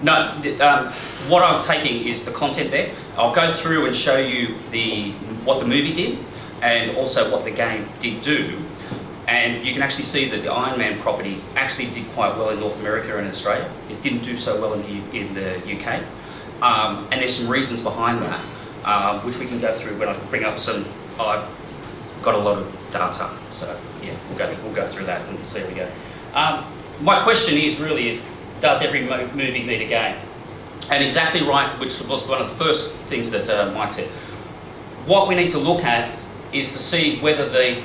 No, what I'm taking is the content there. I'll go through and show you what the movie did and also what the game did do. And you can actually see that the Iron Man property actually did quite well in North America and Australia. It didn't do so well in the UK. And there's some reasons behind that, which we can go through when I bring up some. I've got a lot of data, so yeah, we'll go through that and see how we go. My question is, does every movie need a game? And exactly right, which was one of the first things that Mike said. What we need to look at is to see whether the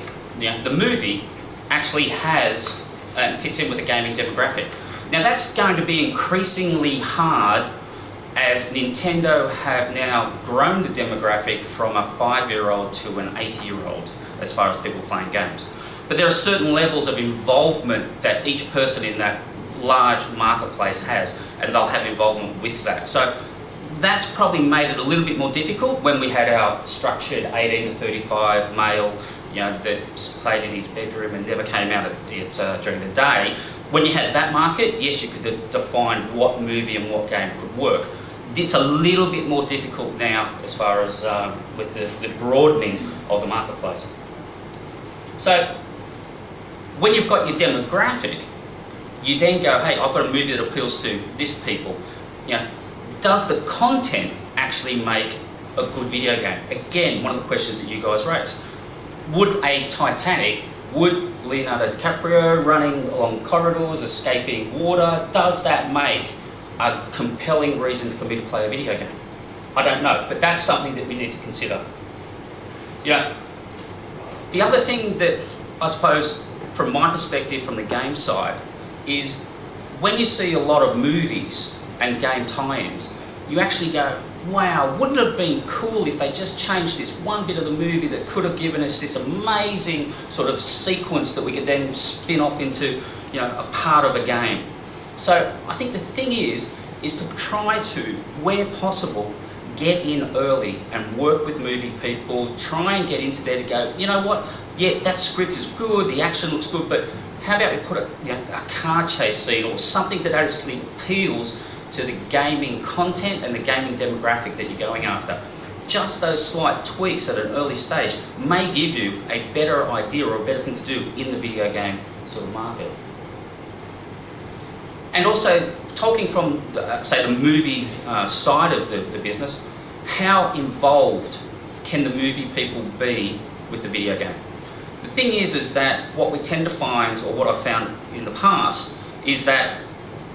movie actually has and fits in with the gaming demographic. Now that's going to be increasingly hard as Nintendo have now grown the demographic from a 5-year-old to an 80-year-old as far as people playing games. But there are certain levels of involvement that each person in that large marketplace has, and they'll have involvement with that. So that's probably made it a little bit more difficult when we had our structured 18 to 35 male, that played in his bedroom and never came out during the day. When you had that market, yes, you could define what movie and what game could work. It's a little bit more difficult now as far as with the broadening of the marketplace. So when you've got your demographic, you then go, hey, I've got a movie that appeals to this people. Does the content actually make a good video game? Again, one of the questions that you guys raised. Would a Titanic, would Leonardo DiCaprio running along corridors, escaping water, does that make a compelling reason for me to play a video game? I don't know, but that's something that we need to consider. The other thing that I suppose, from my perspective, from the game side, is when you see a lot of movies and game tie-ins, you actually go, wow, wouldn't it have been cool if they just changed this one bit of the movie that could have given us this amazing sort of sequence that we could then spin off into, a part of a game. So I think the thing is to try to, where possible, get in early and work with movie people, try and get into there to go, you know what, yeah, that script is good, the action looks good, but how about we put a car chase scene or something that actually appeals to the gaming content and the gaming demographic that you're going after. Just those slight tweaks at an early stage may give you a better idea or a better thing to do in the video game sort of market. And also, talking from, say, the movie side of the business, how involved can the movie people be with the video game? The thing is that what we tend to find, or what I've found in the past, is that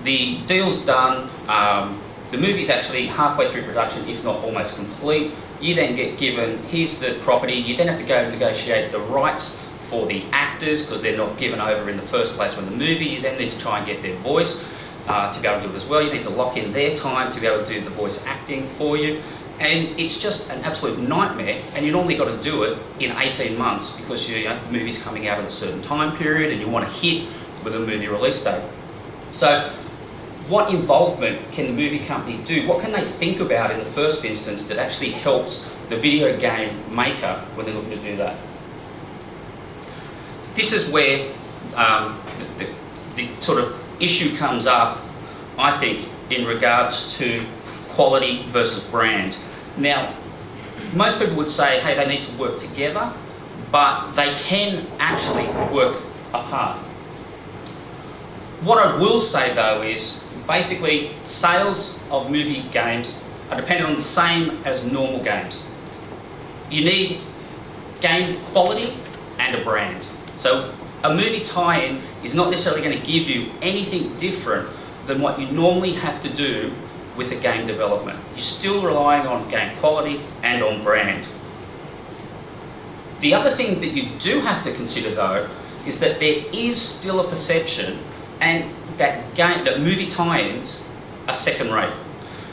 the deal's done, the movie's actually halfway through production, if not almost complete. You then get given, here's the property, you then have to go and negotiate the rights for the actors, because they're not given over in the first place from the movie. You then need to try and get their voice to be able to do it as well. You need to lock in their time to be able to do the voice acting for you. And it's just an absolute nightmare, and you normally got to do it in 18 months because the movie's coming out at a certain time period and you want to hit with a movie release date. So what involvement can the movie company do? What can they think about in the first instance that actually helps the video game maker when they're looking to do that? This is where the sort of issue comes up, I think, in regards to quality versus brand. Now, most people would say, hey, they need to work together, but they can actually work apart. What I will say though is, basically, sales of movie games are dependent on the same as normal games. You need game quality and a brand. So a movie tie-in is not necessarily going to give you anything different than what you normally have to do with a game development. You're still relying on game quality and on brand. The other thing that you do have to consider though is that there is still a perception and that movie tie-ins are second rate.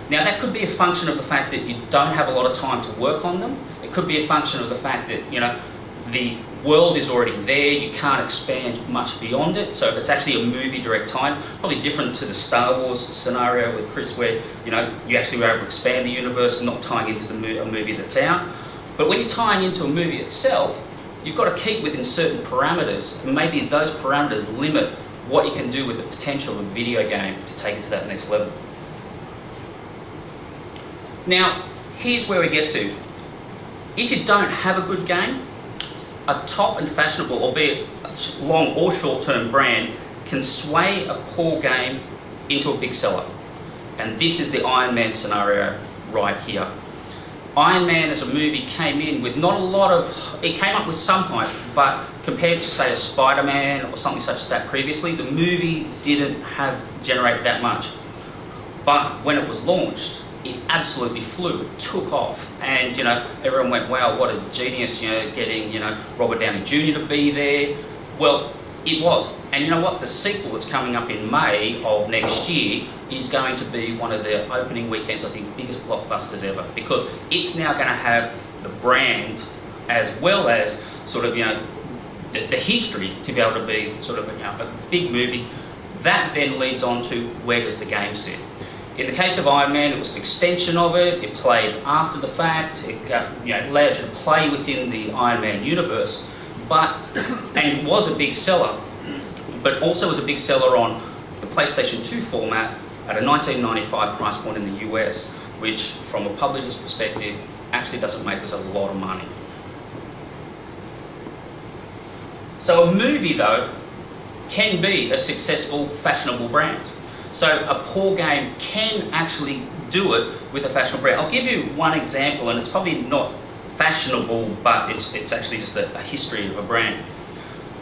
Now that could be a function of the fact that you don't have a lot of time to work on them. It could be a function of the fact that the world is already there, you can't expand much beyond it. So if it's actually a movie direct tie-in, probably different to the Star Wars scenario with Chris, where you actually were able to expand the universe, not tying into a movie that's out. But when you're tying into a movie itself, you've got to keep within certain parameters, and maybe those parameters limit what you can do with the potential of a video game to take it to that next level. Now, here's where we get to. If you don't have a good game, a top and fashionable, albeit long or short-term brand, can sway a poor game into a big seller. And this is the Iron Man scenario right here. Iron Man as a movie came in with not a lot of, it came up with some hype, but compared to say a Spider-Man or something such as that previously, the movie didn't generate that much. But when it was launched, it absolutely flew, it took off, and everyone went, wow, what a genius, getting Robert Downey Jr. to be there. Well, it was. And you know what? The sequel that's coming up in May of next year is going to be one of the opening weekends, I think, biggest blockbusters ever, because it's now going to have the brand as well as sort of, the history to be able to be sort of a big movie. That then leads on to where does the game sit? In the case of Iron Man, it was an extension of it. It played after the fact. It allowed you to play within the Iron Man universe, and it was a big seller, but also was a big seller on the PlayStation 2 format at a $19.95 price point in the US, which, from a publisher's perspective, actually doesn't make us a lot of money. So a movie, though, can be a successful, fashionable brand. So a poor game can actually do it with a fashionable brand. I'll give you one example, and it's probably not fashionable, but it's actually just a history of a brand.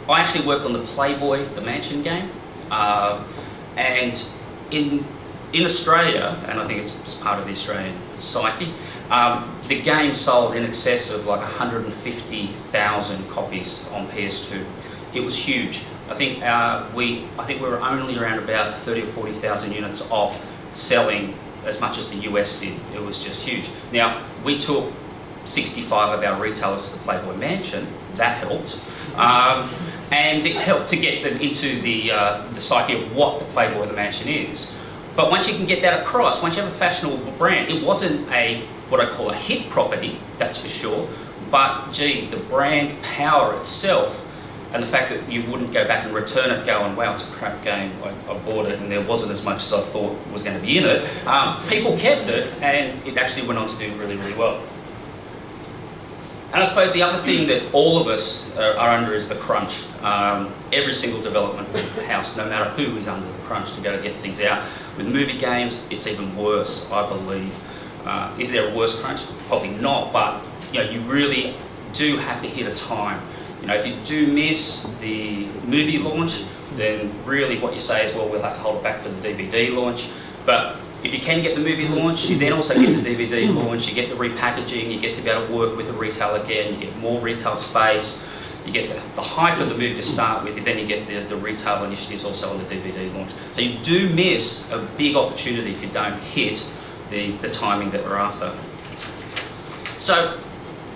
I actually worked on the Playboy, the Mansion game, and in Australia, and I think it's just part of the Australian psyche, the game sold in excess of like 150,000 copies on PS2. It was huge. I think we were only around about 30 or 40,000 units off selling as much as the US did. It was just huge. Now, we took 65 of our retailers to the Playboy Mansion. That helped. And it helped to get them into the psyche of what the Playboy the Mansion is. But once you can get that across, once you have a fashionable brand, it wasn't what I call a hit property, that's for sure, but gee, the brand power itself and the fact that you wouldn't go back and return it going, wow, it's a crap game, I bought it and there wasn't as much as I thought was going to be in it. People kept it and it actually went on to do really, really well. And I suppose the other thing that all of us are under is the crunch. Every single development house, no matter who, is under the crunch to be able to get things out. With movie games, it's even worse, I believe. Is there a worse crunch? Probably not, but you really do have to hit a time. If you do miss the movie launch, then really what you say is, well, we'll have to hold it back for the DVD launch. But if you can get the movie launch, you then also get the DVD launch, you get the repackaging, you get to be able to work with the retail again, you get more retail space, you get the hype of the movie to start with, and then you get the retail initiatives also on the DVD launch. So you do miss a big opportunity if you don't hit the timing that we're after. So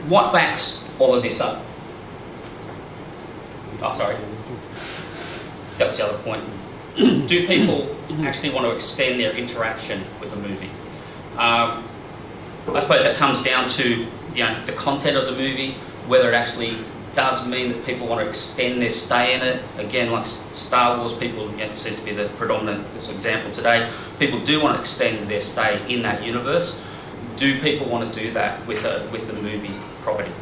what backs all of this up? Oh, sorry. That was the other point. Do people actually want to extend their interaction with a movie? I suppose that comes down to the content of the movie, whether it actually does mean that people want to extend their stay in it. Again, like Star Wars, people seems to be the predominant example today. People do want to extend their stay in that universe. Do people want to do that with the movie property?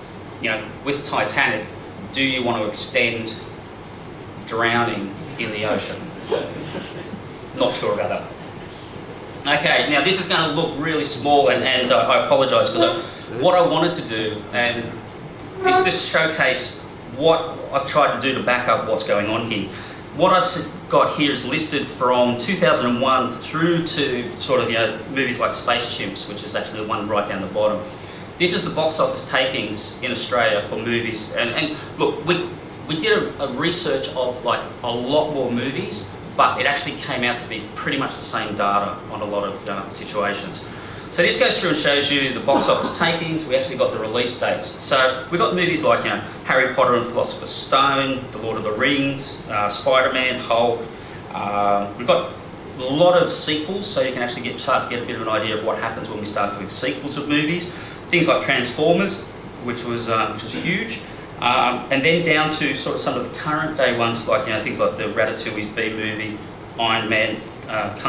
With Titanic, do you want to extend drowning in the ocean? Not sure about that. Okay, now this is going to look really small, and I apologise because what I wanted to do and is just showcase what I've tried to do to back up what's going on here. What I've got here is listed from 2001 through to sort of movies like Space Chimps, which is actually the one right down the bottom. This is the box office takings in Australia for movies, and look, we did a research of like a lot more movies, but it actually came out to be pretty much the same data on a lot of situations. So this goes through and shows you the box office takings. We actually got the release dates. So we've got movies like Harry Potter and Philosopher's Stone, The Lord of the Rings, Spider-Man, Hulk. We've got a lot of sequels, so you can actually start to get a bit of an idea of what happens when we start doing sequels of movies. Things like Transformers, which was huge. And then down to sort of some of the current day ones, like things like the Ratatouille's B movie, Iron Man,